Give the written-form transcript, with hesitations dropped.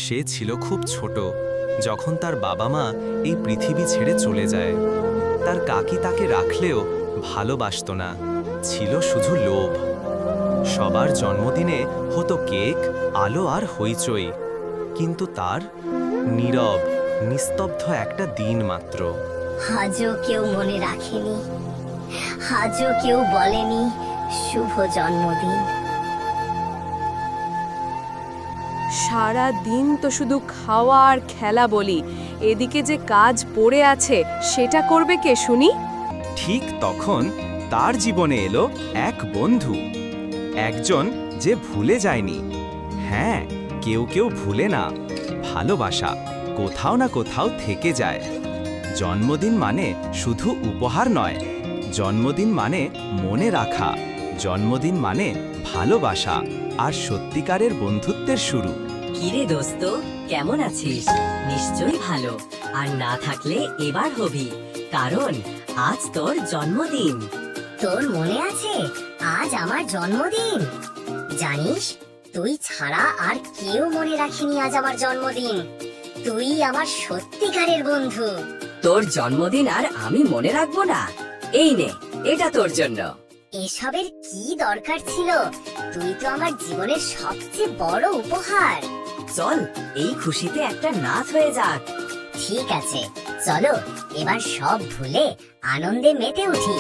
সে ছিল খুব ছোট যখন তার বাবা মা এই পৃথিবী ছেড়ে চলে যায়। তার কাকি তাকে রাখলেও ভালোবাসত না, ছিল শুধু লোভ। সবার জন্মদিনে হতো কেক, আলো আর হইচই, কিন্তু তার নীরব নিস্তব্ধ একটা দিন মাত্র। আজও কেউ মনে রাখেনি, আজও কেউ বলেনি শুভ জন্মদিন। সারা দিন তো শুধু খাওয়া আর খেলা বলি, এদিকে যে কাজ পড়ে আছে সেটা করবে কে শুনি? ঠিক তখন তার জীবনে এলো এক বন্ধু, একজন যে ভুলে যায়নি। হ্যাঁ, কেউ কেউ ভুলে না, ভালোবাসা কোথাও না কোথাও থেকে যায়। জন্মদিন মানে শুধু উপহার নয়, জন্মদিন মানে মনে রাখা, জন্মদিন মানে ভালোবাসা আর সত্যিকারের বন্ধুত্বের শুরু। কিরে দোস্ত, কেমন আছিস? নিশ্চয়ই ভালো, আর না থাকলে এবার হবি, কারণ আজ তোর জন্মদিন। তোর মনে আছে আজ আমার জন্মদিন? জানিস, তুই ছাড়া আর কেউ মনে রাখেনি আজ আমার জন্মদিন। তুই আমার সত্যিকারের বন্ধু। তোর জন্মদিন আর আমি মনে রাখবো না? এই নে, এটা তোর জন্য। এসবের কি দরকার ছিল? তুই তো আমার জীবনের সবচেয়ে বড় উপহার। চল, এই খুশিতে একটা নাচ হয়ে যাক। ঠিক আছে, চলো এবার সব ভুলে আনন্দে মেতে উঠি।